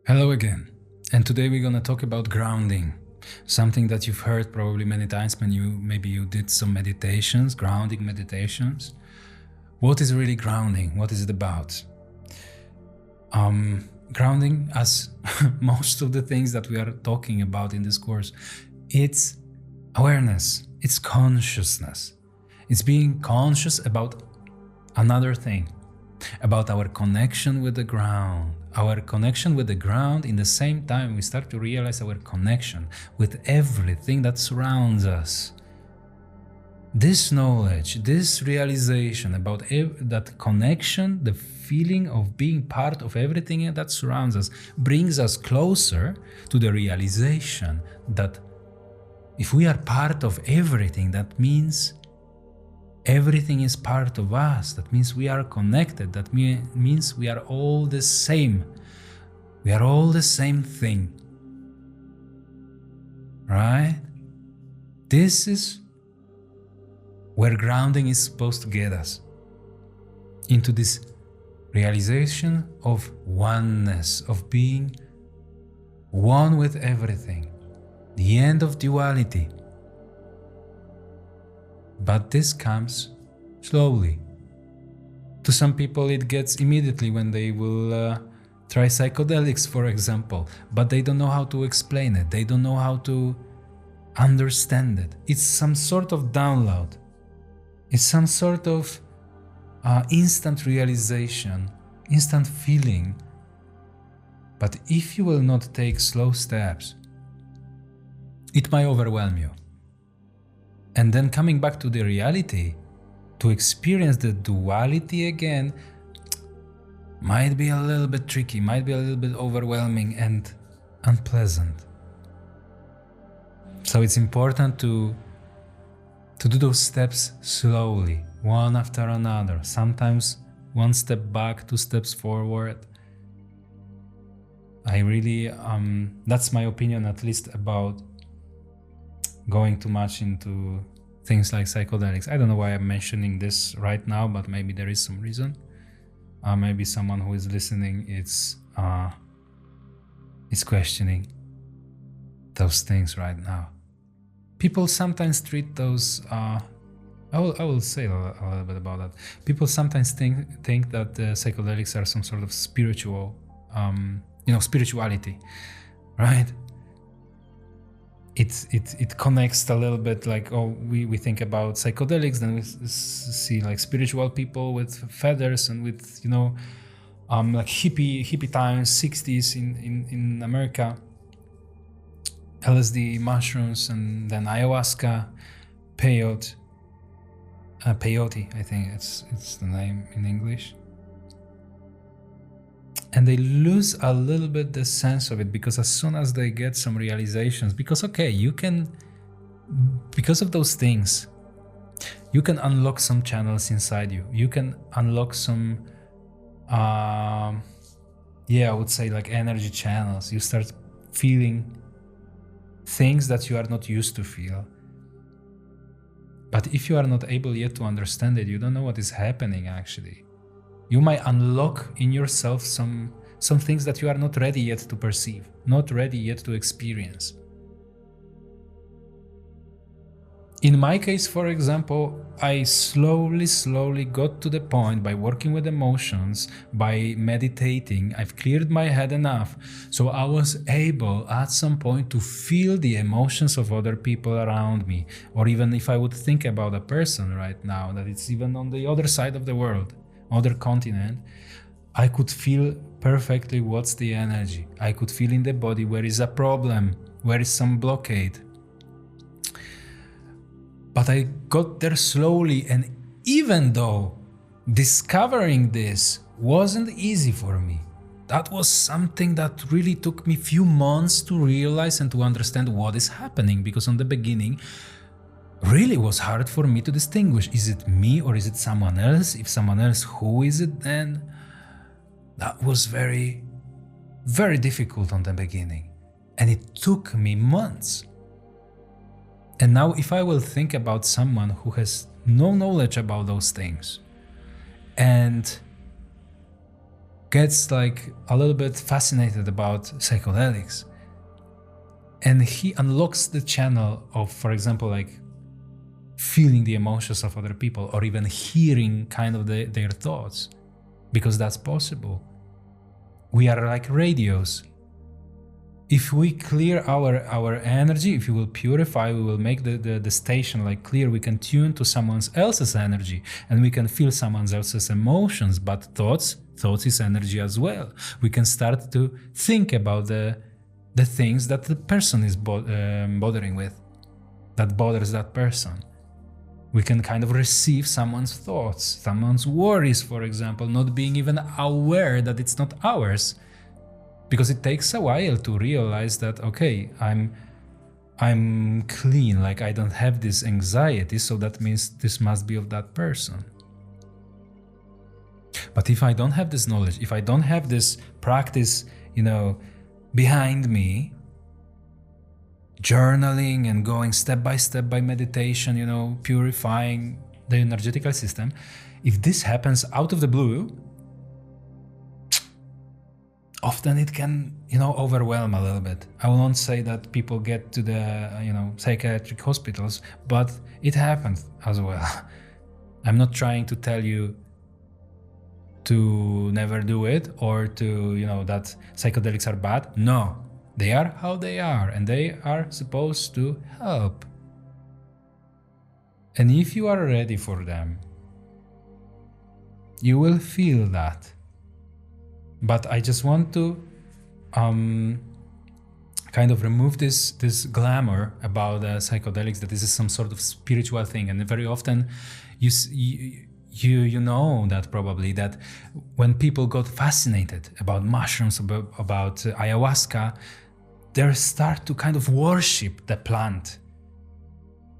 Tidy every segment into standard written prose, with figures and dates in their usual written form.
Hello again, and today we're gonna talk about grounding, something that you've heard probably many times when maybe you did some meditations, grounding meditations. What is really grounding? What is it about? Grounding, as most of the things that we are talking about in this course, it's awareness, it's consciousness, it's being conscious about another thing, about our connection with the ground. Our connection with the ground, in the same time we start to realize our connection with everything that surrounds us. This knowledge, this realization about that connection, the feeling of being part of everything that surrounds us, brings us closer to the realization that if we are part of everything, that means everything is part of us. That means we are connected. That means we are all the same. We are all the same thing. Right? This is where grounding is supposed to get us. Into this realization of oneness, of being one with everything. The end of duality. But this comes slowly. To some people it gets immediately when they will try psychedelics, for example, but they don't know how to explain it. They don't know how to understand it. It's some sort of download. It's some sort of instant realization, instant feeling. But if you will not take slow steps, it might overwhelm you. And then coming back to the reality, to experience the duality again, might be a little bit tricky, might be a little bit overwhelming and unpleasant. So it's important to do those steps slowly, one after another. Sometimes one step back, 2 steps forward. I really, that's my opinion at least about going too much into things like psychedelics. I don't know why I'm mentioning this right now, but maybe there is some reason. Maybe someone who is listening is questioning those things right now. People sometimes treat those. I will say a little bit about that. People sometimes think that psychedelics are some sort of spiritual, spirituality, right? It connects a little bit like, we think about psychedelics, then we see like spiritual people with feathers and with like hippie times, 60s in America, LSD, mushrooms, and then ayahuasca, peyote, I think it's the name in English. And they lose a little bit the sense of it, because as soon as they get some realizations, because of those things, you can unlock some channels inside you. You can unlock some, I would say like energy channels. You start feeling things that you are not used to feel. But if you are not able yet to understand it, you don't know what is happening actually. You might unlock in yourself some things that you are not ready yet to perceive, not ready yet to experience. In my case, for example, I slowly got to the point by working with emotions, by meditating. I've cleared my head enough, so I was able at some point to feel the emotions of other people around me. Or even if I would think about a person right now that it's even on the other side of the world, other continent, I could feel perfectly what's the energy. I could feel in the body where is a problem, where is some blockade. But I got there slowly, and even though discovering this wasn't easy for me, that was something that really took me few months to realize and to understand what is happening, because on the beginning really was hard for me to distinguish, is it me or is it someone else? If someone else, who is it then? That was very, very difficult on the beginning, and it took me months. And now if I will think about someone who has no knowledge about those things and gets like a little bit fascinated about psychedelics, and he unlocks the channel of, for example, like feeling the emotions of other people, or even hearing kind of their thoughts, because that's possible. We are like radios. If we clear our energy, if we will purify, we will make the station like clear, we can tune to someone else's energy, and we can feel someone else's emotions. But thoughts is energy as well. We can start to think about the things that the person is bothering with, that bothers that person. We can kind of receive someone's thoughts, someone's worries, for example, not being even aware that it's not ours. Because it takes a while to realize that, okay, I'm clean, like I don't have this anxiety, so that means this must be of that person. But if I don't have this knowledge, if I don't have this practice, behind me, journaling and going step by step by meditation, purifying the energetical system, if this happens out of the blue, often it can, overwhelm a little bit. I won't say that people get to the, psychiatric hospitals, but it happens as well. I'm not trying to tell you to never do it, or to, that psychedelics are bad. No, they are how they are, and they are supposed to help. And if you are ready for them, you will feel that. But I just want to kind of remove this glamour about psychedelics, that this is some sort of spiritual thing. And very often you know that probably, that when people got fascinated about mushrooms, about ayahuasca, they start to kind of worship the plant.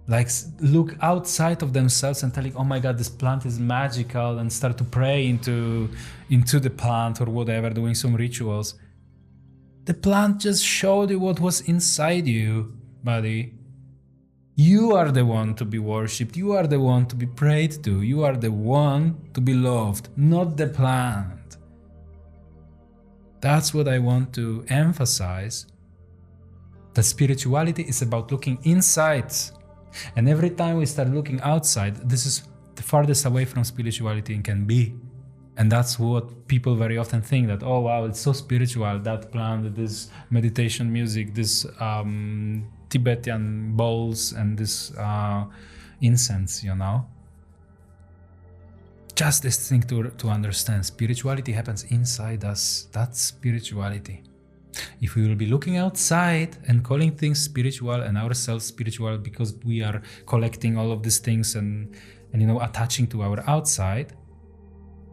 Like look outside of themselves and telling, oh my God, this plant is magical, and start to pray into the plant or whatever, doing some rituals. The plant just showed you what was inside you, buddy. You are the one to be worshipped. You are the one to be prayed to. You are the one to be loved, not the plant. That's what I want to emphasize. That spirituality is about looking inside. And every time we start looking outside, this is the farthest away from spirituality it can be. And that's what people very often think, that, oh wow, it's so spiritual, that plant, this meditation music, this Tibetan bowls, and this incense, Just this thing to understand. Spirituality happens inside us. That's spirituality. If we will be looking outside and calling things spiritual and ourselves spiritual because we are collecting all of these things and attaching to our outside,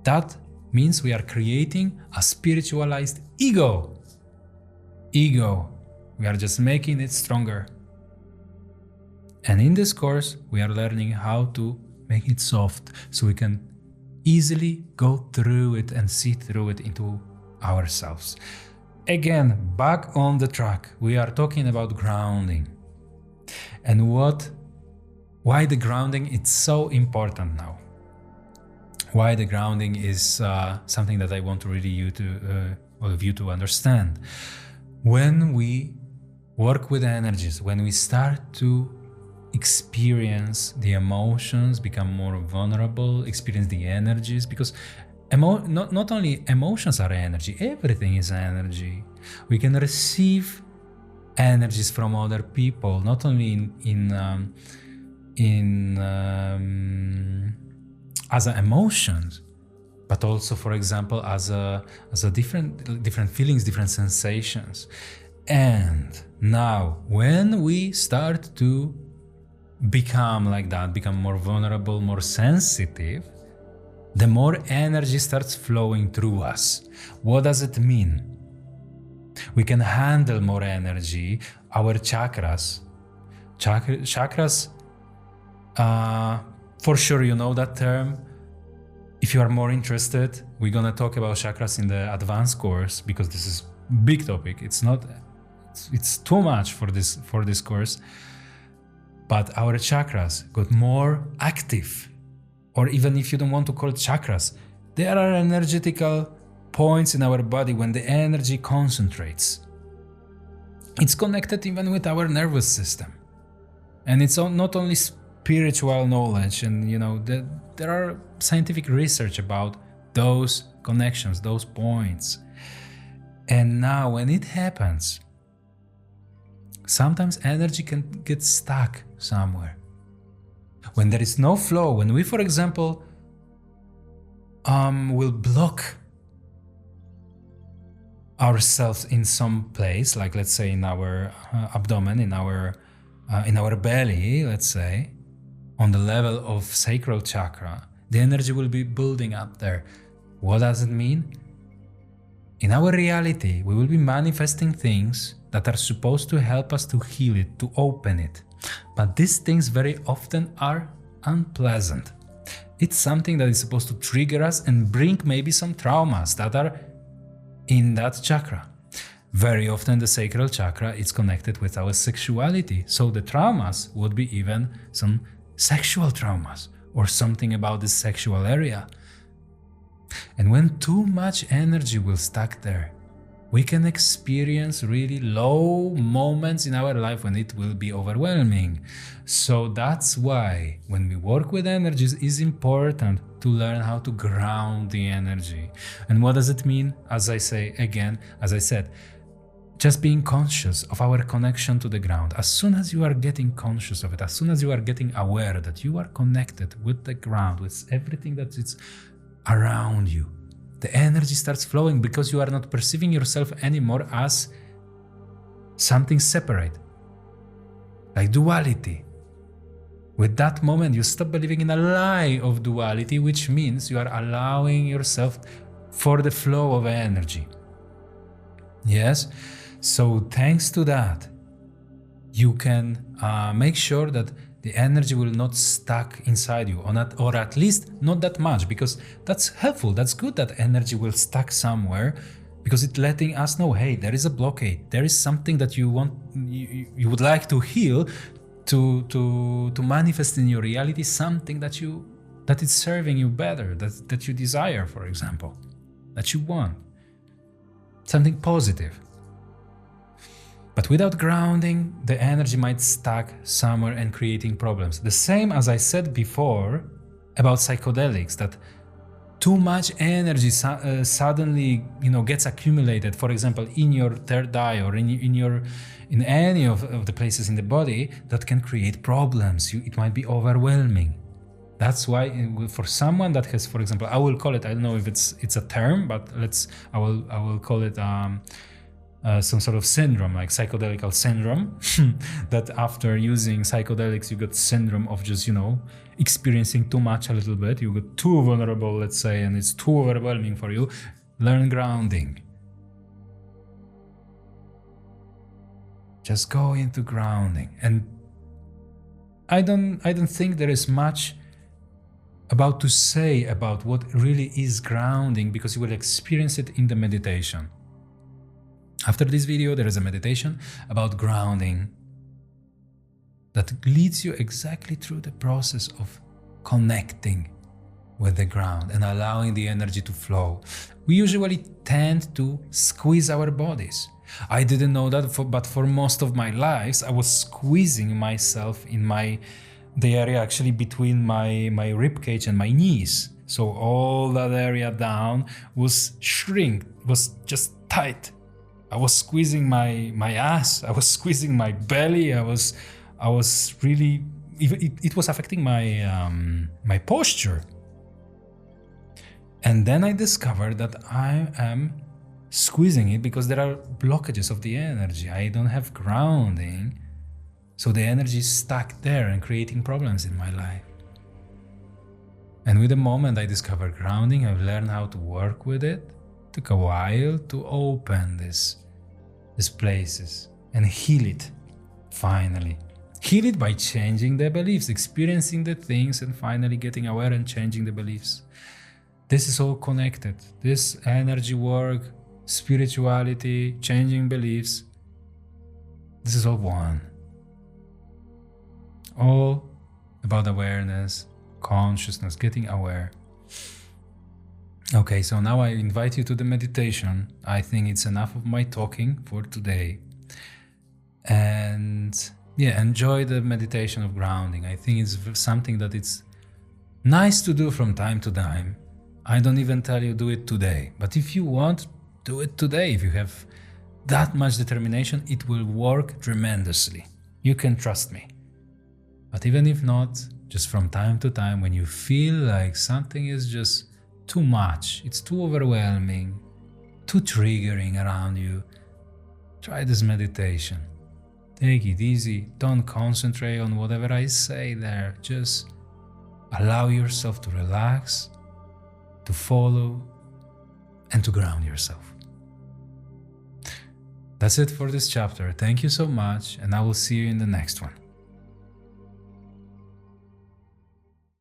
that means we are creating a spiritualized ego. We are just making it stronger. And in this course, we are learning how to make it soft, so we can easily go through it and see through it into ourselves. Again, back on the track, we are talking about grounding. And why the grounding is so important now. Why the grounding is something that I want really all of you to understand. When we work with energies, when we start to experience the emotions, become more vulnerable, experience the energies, because not only emotions are energy, everything is energy. We can receive energies from other people, not only as emotions, but also, for example, as different feelings, different sensations. And now, when we start to become like that, become more vulnerable, more sensitive, the more energy starts flowing through us. What does it mean? We can handle more energy. Our chakras, for sure you know that term. If you are more interested, we're gonna talk about chakras in the advanced course, because this is big topic. It's too much for this course. But our chakras got more active. Or even if you don't want to call it chakras, there are energetical points in our body when the energy concentrates. It's connected even with our nervous system. And it's not only spiritual knowledge, and there are scientific research about those connections, those points. And now when it happens, sometimes energy can get stuck somewhere. When there is no flow, when we, for example, will block ourselves in some place, like let's say in our abdomen, in our belly, let's say, on the level of sacral chakra, the energy will be building up there. What does it mean? In our reality, we will be manifesting things that are supposed to help us to heal it, to open it. But these things very often are unpleasant. It's something that is supposed to trigger us and bring maybe some traumas that are in that chakra. Very often the sacral chakra is connected with our sexuality, so the traumas would be even some sexual traumas or something about the sexual area. And when too much energy will stuck there, we can experience really low moments in our life when it will be overwhelming. So that's why when we work with energies, it's important to learn how to ground the energy. And what does it mean? As I said, just being conscious of our connection to the ground. As soon as you are getting conscious of it, as soon as you are getting aware that you are connected with the ground, with everything that is around you, the energy starts flowing because you are not perceiving yourself anymore as something separate, like duality. With that moment, you stop believing in a lie of duality, which means you are allowing yourself for the flow of energy. Yes? So thanks to that, you can make sure that the energy will not stuck inside you, or at least not that much, because that's helpful. That's good that energy will stuck somewhere, because it's letting us know, hey, there is a blockade. There is something that you would like to heal, to manifest in your reality, something that is serving you better, that you desire, for example, that you want, something positive. But without grounding, the energy might stuck somewhere and creating problems. The same as I said before about psychedelics, that too much energy suddenly gets accumulated, for example, in your third eye or in any of the places in the body, that can create problems. It might be overwhelming. That's why for someone that has, for example, I will call it, I don't know if it's a term, but I will call it some sort of syndrome, like psychedelic syndrome, that after using psychedelics, you got syndrome of just, experiencing too much a little bit. You get too vulnerable, let's say, and it's too overwhelming for you. Learn grounding. Just go into grounding. And I don't think there is much about to say about what really is grounding, because you will experience it in the meditation. After this video, there is a meditation about grounding that leads you exactly through the process of connecting with the ground and allowing the energy to flow. We usually tend to squeeze our bodies. I didn't know that, but for most of my life, I was squeezing myself in the area actually between my ribcage and my knees. So all that area down was just tight. I was squeezing my ass, I was squeezing my belly, I was really, it was affecting my posture. And then I discovered that I am squeezing it because there are blockages of the energy. I don't have grounding, so the energy is stuck there and creating problems in my life. And with the moment I discovered grounding, I've learned how to work with it. Took a while to open these places and heal it. Finally heal it by changing the beliefs, experiencing the things, and finally getting aware and changing the beliefs. This is all connected. This energy work, spirituality, changing beliefs, this is all one. All about awareness, consciousness, getting aware. Okay, so now I invite you to the meditation. I think it's enough of my talking for today. And yeah, enjoy the meditation of grounding. I think it's something that it's nice to do from time to time. I don't even tell you do it today, but if you want, do it today. If you have that much determination, it will work tremendously. You can trust me. But even if not, just from time to time, when you feel like something is just too much, it's too overwhelming, too triggering around you, try this meditation. Take it easy. Don't concentrate on whatever I say there. Just allow yourself to relax, to follow, and to ground yourself. That's it for this chapter. Thank you so much, and I will see you in the next one.